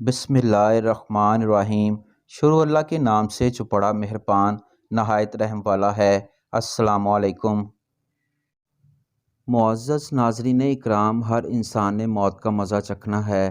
बिस्मिल्लाहिर्रहमानिर्रहीम। शुरू अल्लाह के नाम से जो बड़ा मेहरबान नहायत रहम वाला है। अस्सलामु अलैकुम। मुअज़्ज़ज़ नाज़रीन इकराम, हर इंसान ने मौत का मज़ा चखना है।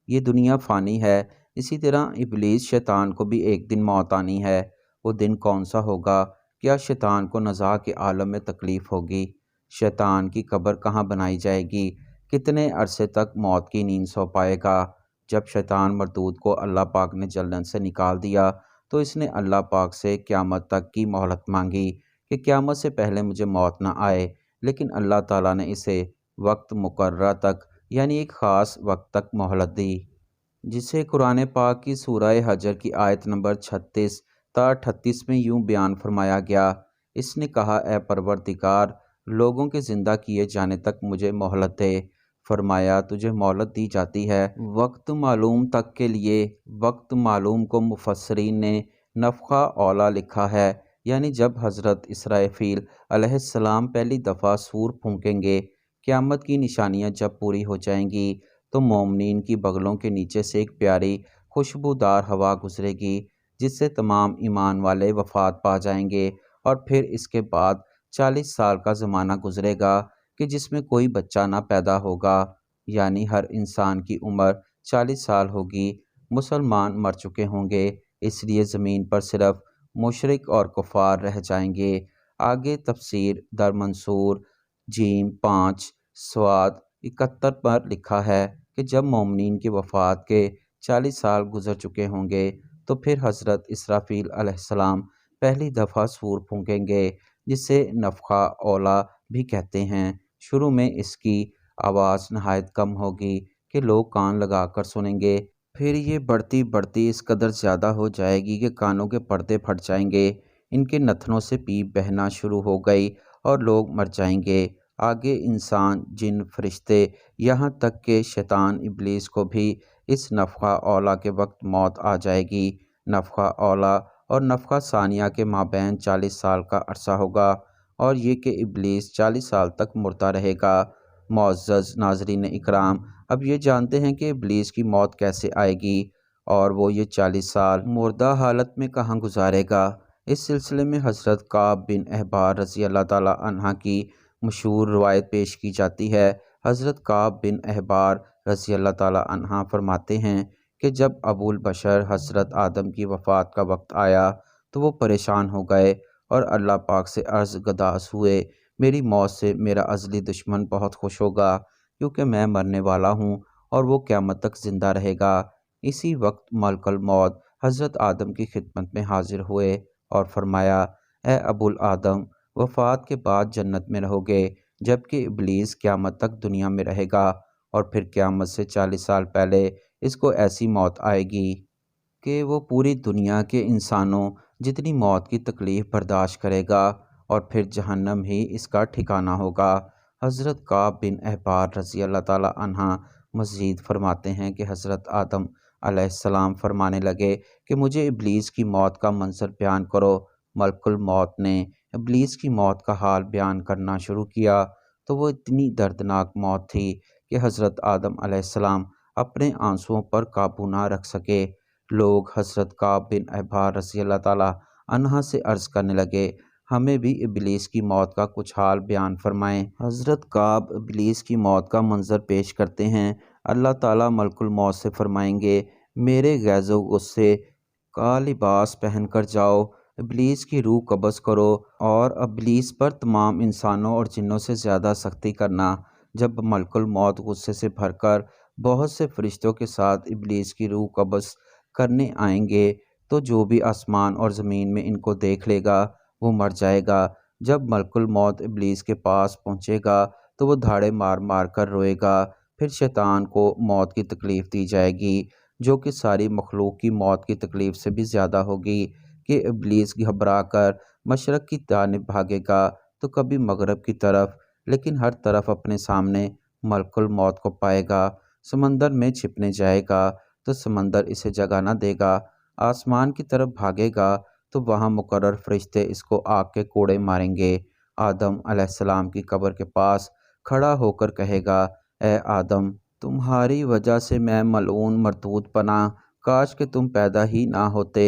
ये दुनिया फ़ानी है। इसी तरह इब्लीस शैतान को भी एक दिन मौत आनी है। वो दिन कौन सा होगा? क्या शैतान को नज़ा के आलम में तकलीफ़ होगी? शैतान की कब्र कहाँ बनाई जाएगी? कितने अरसे तक मौत की नींद सो पाएगा? जब शैतान मरदूद को अल्लाह पाक ने जन्नत से निकाल दिया तो इसने अल्लाह पाक से क़यामत तक की मोहलत मांगी कि क़यामत से पहले मुझे मौत ना आए, लेकिन अल्लाह ताला ने इसे वक्त मुकर्रर तक यानी एक ख़ास वक्त तक मोहलत दी, जिसे कुरान पाक की सूरह हजर की आयत नंबर 36 ता 38 में यूं बयान फरमाया गया। इसने कहा, ए परवरदिगार, लोगों के ज़िंदा किए जाने तक मुझे मोहलत दे। फरमाया, तुझे मोहलत दी जाती है वक्त मालूम तक के लिए। वक्त मालूम को मुफस्सरीन ने नफ़ख़ा औला लिखा है, यानी जब हज़रत इसराफील अलैहिस्सलाम पहली दफ़ा सूर फूंकेंगे। क़यामत की निशानियां जब पूरी हो जाएंगी तो मोमिनीन की बगलों के नीचे से एक प्यारी खुशबूदार हवा गुजरेगी, जिससे तमाम ईमान वाले वफ़ात पा जाएंगे। और फिर इसके बाद 40 साल का ज़माना गुजरेगा कि जिसमें कोई बच्चा ना पैदा होगा, यानी हर इंसान की उम्र 40 साल होगी। मुसलमान मर चुके होंगे, इसलिए ज़मीन पर सिर्फ मुशरिक और कुफ़ार रह जाएंगे। आगे तफसीर दर मंसूर जीम 5 स्वाद 71 पर लिखा है कि जब मोमिनीन की वफ़ात के 40 साल गुजर चुके होंगे तो फिर हज़रत इसराफील अलैहिस्सलाम पहली दफ़ा सूर फूंकेंगे, जिसे नफ़ख़ा औला भी कहते हैं। शुरू में इसकी आवाज़ नहायत कम होगी कि लोग कान लगाकर सुनेंगे। फिर ये बढ़ती बढ़ती इस कदर ज़्यादा हो जाएगी कि कानों के पर्दे फट जाएंगे। इनके नथनों से पीप बहना शुरू हो गई और लोग मर जाएंगे। आगे इंसान, जिन, फरिश्ते, यहाँ तक कि शैतान इब्लीस को भी इस नफ़ख़ा औला के वक्त मौत आ जाएगी। नफ़ख़ा औला और नफ़ख़ा सानिया के माबैन 40 साल का अरसा होगा, और ये कि इब्लीस 40 साल तक मुर्दा रहेगा। मुअज़्ज़ज़ नाज़रीन इकराम, अब ये जानते हैं कि इब्लीस की मौत कैसे आएगी और वो ये 40 साल मुर्दा हालत में कहाँ गुजारेगा। इस सिलसिले में हज़रत काब बिन अहबार रज़ी अल्लाह ताला अन्हा की मशहूर रवायत पेश की जाती है। हज़रत काब बिन अहबार रज़ी अल्लाह ताला अन्हा फरमाते हैं कि जब अबुल बशर हज़रत आदम की वफ़ात का वक्त आया तो वो परेशान हो गए और अल्लाह पाक से अर्ज़ गदास हुए, मेरी मौत से मेरा अज़ली दुश्मन बहुत खुश होगा, क्योंकि मैं मरने वाला हूँ और वो क़यामत तक ज़िंदा रहेगा। इसी वक्त मलकुल मौत हज़रत आदम की खिदमत में हाजिर हुए और फरमाया, ए अबुल आदम, वफ़ात के बाद जन्नत में रहोगे, जबकि इब्लीस क़यामत तक दुनिया में रहेगा, और फिर क़यामत से 40 साल पहले इसको ऐसी मौत आएगी कि वो पूरी दुनिया के इंसानों जितनी मौत की तकलीफ़ बर्दाश्त करेगा, और फिर जहन्नम ही इसका ठिकाना होगा। हज़रत काब बिन अहबार रज़ी अल्लाह ताला अन्हा मज़ीद फरमाते हैं कि हज़रत आदम अलैहिस्सलाम फरमाने लगे कि मुझे इब्लीस की मौत का मंज़र बयान करो। मलकुल मौत ने इब्लीस की मौत का हाल बयान करना शुरू किया तो वो इतनी दर्दनाक मौत थी कि हज़रत आदम अलैहिस्सलाम अपने आंसुओं पर काबू ना रख सके। लोग हज़रत काब बिन अहबार रज़ी अल्लाह ताला अन्हा से अर्ज़ करने लगे, हमें भी इब्लीस की मौत का कुछ हाल बयान फरमाएं। हज़रत काब इब्लीस की मौत का मंज़र पेश करते हैं। अल्लाह ताला मलकुल मौत से फरमाएंगे, मेरे गैज़ो गुस्से का लिबास पहन कर जाओ, इब्लीस की रूह कब्ज़ करो और इब्लीस पर तमाम इंसानों और जिन्नों से ज़्यादा सख्ती करना। जब मलकुल मौत गुस्से से भरकर बहुत से फरिश्तों के साथ इब्लीस की रूह कब्ज़ करने आएंगे तो जो भी आसमान और ज़मीन में इनको देख लेगा वो मर जाएगा। जब मलकुल मौत इब्लीस के पास पहुंचेगा तो वो धाड़े मार मार कर रोएगा। फिर शैतान को मौत की तकलीफ़ दी जाएगी, जो कि सारी मखलूक की मौत की तकलीफ़ से भी ज़्यादा होगी, कि इब्लीस घबरा कर मशरक़ की जानिब भागेगा तो कभी मगरब की तरफ, लेकिन हर तरफ अपने सामने मलकुल मौत को पाएगा। समंदर में छिपने जाएगा तो समंदर इसे जगह न देगा। आसमान की तरफ भागेगा तो वहाँ मुकर्रर फरिश्ते इसको आग के कोड़े मारेंगे। आदम अलैहिस्सलाम की कब्र के पास खड़ा होकर कहेगा, ए आदम, تمہاری وجہ سے میں ملعون مردود پنا، کاش کہ تم پیدا ہی نہ ہوتے۔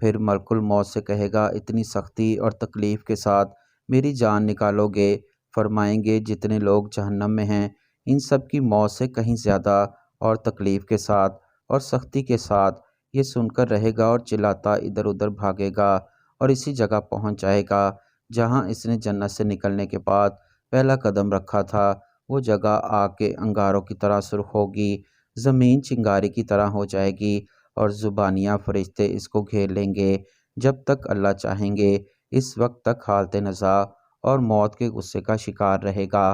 پھر ملک الموت سے کہے گا، اتنی سختی اور تکلیف کے ساتھ میری جان نکالو گے؟ فرمائیں گے، جتنے لوگ جہنم میں ہیں ان سب کی موت سے کہیں زیادہ اور تکلیف کے ساتھ اور سختی کے ساتھ۔ یہ سن کر رہے گا اور چلاتا ادھر ادھر بھاگے گا اور اسی جگہ پہنچ جائے گا جہاں اس نے جنت سے نکلنے کے بعد پہلا قدم رکھا تھا۔ وہ جگہ آگ کے انگاروں کی طرح سرخ ہوگی، زمین چنگاری کی طرح ہو جائے گی اور زبانیاں فرشتے اس کو گھیر لیں گے جب تک اللہ چاہیں گے۔ اس وقت تک حالت نزاع اور موت کے غصے کا شکار رہے گا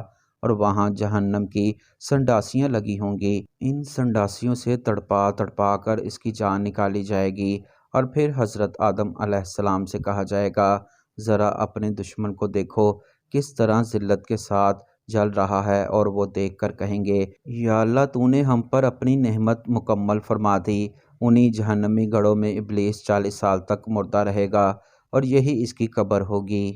اور وہاں جہنم کی سنڈاسیاں لگی ہوں گی۔ ان سنڈاسیوں سے تڑپا تڑپا کر اس کی جان نکالی جائے گی اور پھر حضرت آدم علیہ السلام سے کہا جائے گا، ذرا اپنے دشمن کو دیکھو کس طرح ذلت کے ساتھ جل رہا ہے، اور وہ دیکھ کر کہیں گے، یا اللہ تو نے ہم پر اپنی نعمت مکمل فرما دی۔ انہی جہنمی گڑھوں میں ابلیس 40 سال تک مردہ رہے گا اور یہی اس کی قبر ہوگی۔